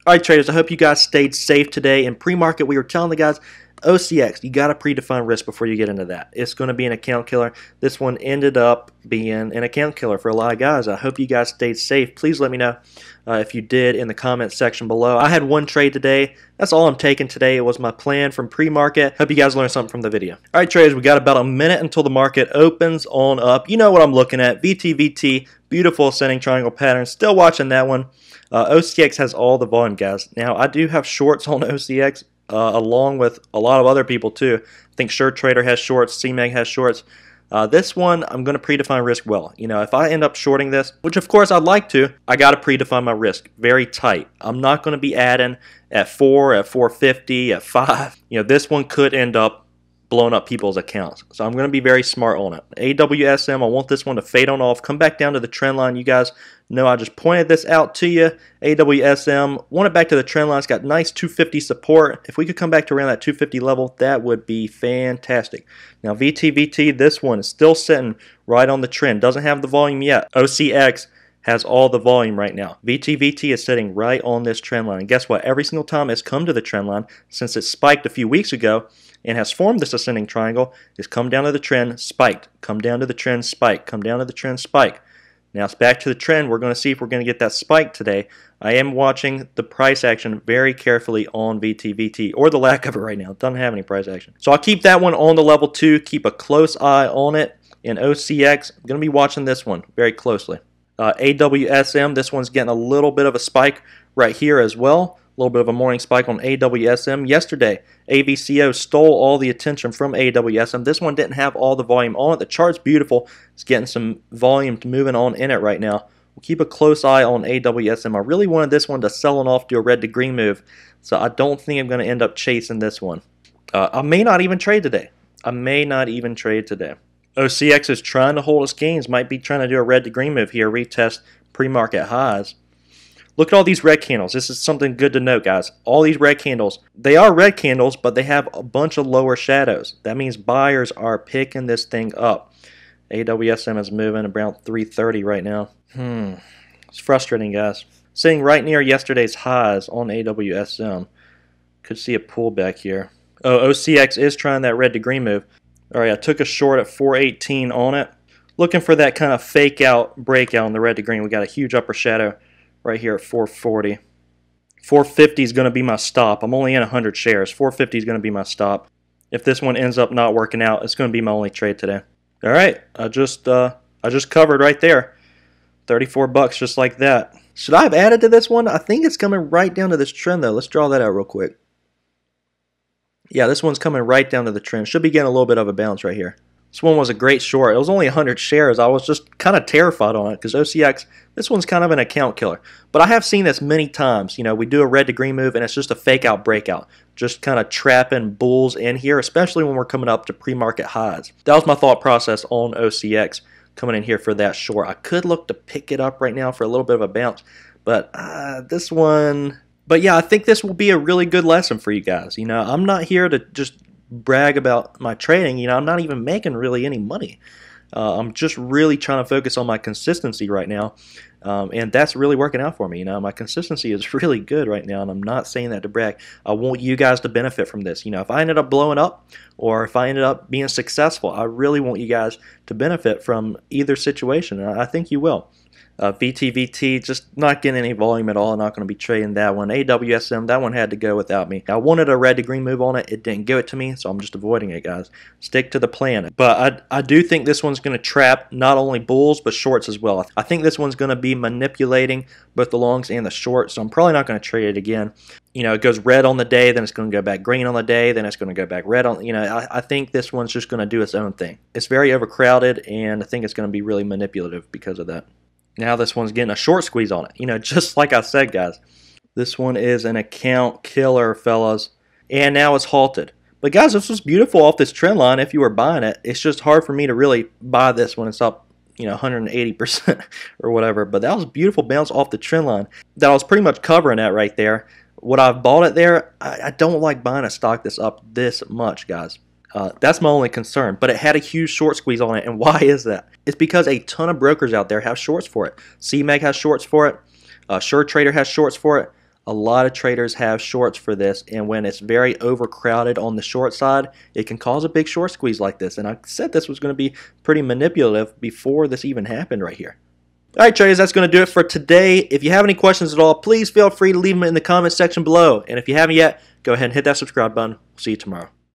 Alright traders, I hope you guys stayed safe today. In pre-market, we were telling the guys, OCX, you got to predefine risk before you get into that. It's going to be an account killer. This one ended up being an account killer for a lot of guys. I hope you guys stayed safe. Please let me know if you did in the comments section below. I had one trade today. That's all I'm taking today. It was my plan from pre-market. Hope you guys learned something from the video. Alright traders, we got about a minute until the market opens on up. You know what I'm looking at. VT, beautiful ascending triangle pattern. Still watching that one. OCX has all the volume, guys. Now, I do have shorts on OCX along with a lot of other people, too. I think Sure Trader has shorts. CMEG has shorts. This one, I'm going to predefine risk well. You know, if I end up shorting this, which of course I'd like to, I got to predefine my risk very tight. I'm not going to be adding at 4, at 450, at 5. You know, this one could end up blowing up people's accounts. So I'm going to be very smart on it. AWSM, I want this one to fade on off, come back down to the trend line. You guys know I just pointed this out to you. AWSM, want it back to the trend line. It's got nice 250 support. If we could come back to around that 250 level, that would be fantastic. Now VT, this one is still sitting right on the trend. Doesn't have the volume yet. OCX has all the volume right now. VT is sitting right on this trend line. And guess what? Every single time it's come to the trend line, since it spiked a few weeks ago and has formed this ascending triangle, it's come down to the trend, spiked, come down to the trend, spike, come down to the trend, spike. Now it's back to the trend. We're going to see if we're going to get that spike today. I am watching the price action very carefully on VT, or the lack of it right now. It doesn't have any price action. So I'll keep that one on the level 2, keep a close eye on it. In OCX, I'm going to be watching this one very closely. AWSM, this one's getting a little bit of a spike right here as well. A little bit of a morning spike on AWSM. Yesterday, AVCO stole all the attention from AWSM. This one didn't have all the volume on it. The chart's beautiful. It's getting some volume moving on in it right now. We'll keep a close eye on AWSM. I really wanted this one to sell on off, do a red to green move, so I don't think I'm going to end up chasing this one. I may not even trade today. OCX is trying to hold its gains. Might be trying to do a red to green move here, retest pre-market highs. Look at all these red candles. This is something good to note, guys. All these red candles, they are red candles, but they have a bunch of lower shadows. That means buyers are picking this thing up. AWSM is moving around 330 right now. It's frustrating, guys. Sitting right near yesterday's highs on AWSM. Could see a pullback here. Oh, OCX is trying that red to green move. All right, I took a short at 418 on it. Looking for that kind of fake out breakout on the red to green. We got a huge upper shadow right here at 440. 450 is going to be my stop. I'm only in 100 shares. 450 is going to be my stop. If this one ends up not working out, it's going to be my only trade today. All right, I just covered right there. 34 bucks just like that. Should I have added to this one? I think it's coming right down to this trend though. Let's draw that out real quick. Yeah, this one's coming right down to the trend. Should be getting a little bit of a bounce right here. This one was a great short. It was only 100 shares. I was just kind of terrified on it because OCX, this one's kind of an account killer. But I have seen this many times. You know, we do a red to green move and it's just a fake out breakout. Just kind of trapping bulls in here, especially when we're coming up to pre-market highs. That was my thought process on OCX coming in here for that short. I could look to pick it up right now for a little bit of a bounce. But this one... But yeah, I think this will be a really good lesson for you guys. You know, I'm not here to just brag about my trading. You know, I'm not even making really any money. I'm just really trying to focus on my consistency right now, and that's really working out for me. You know, my consistency is really good right now, and I'm not saying that to brag. I want you guys to benefit from this. You know, if I ended up blowing up or if I ended up being successful, I really want you guys to benefit from either situation, and I think you will. VT, just not getting any volume at all. Not going to be trading that one. AWSM, that one had to go without me. I wanted a red to green move on it. It didn't give it to me, so I'm just avoiding it, guys. Stick to the plan. But I do think this one's going to trap not only bulls, but shorts as well. I think this one's going to be manipulating both the longs and the shorts, so I'm probably not going to trade it again. You know, it goes red on the day, then it's going to go back green on the day, then it's going to go back red on, you know, I think this one's just going to do its own thing. It's very overcrowded, and I think it's going to be really manipulative because of that. Now this one's getting a short squeeze on it. You know, just like I said, guys. This one is an account killer, fellas. And now it's halted. But guys, this was beautiful off this trend line if you were buying it. It's just hard for me to really buy this when it's up, you know, 180% or whatever. But that was a beautiful bounce off the trend line that I was pretty much covering at right there. Would I have bought it there? I don't like buying a stock that's up this much, guys. That's my only concern. But it had a huge short squeeze on it. And why is that? It's because a ton of brokers out there have shorts for it. CMEG has shorts for it. Sure Trader has shorts for it. A lot of traders have shorts for this, and when it's very overcrowded on the short side, it can cause a big short squeeze like this. And I said this was going to be pretty manipulative before this even happened right here. Alright traders, that's going to do it for today. If you have any questions at all, please feel free to leave them in the comment section below. And if you haven't yet, go ahead and hit that subscribe button. We'll see you tomorrow.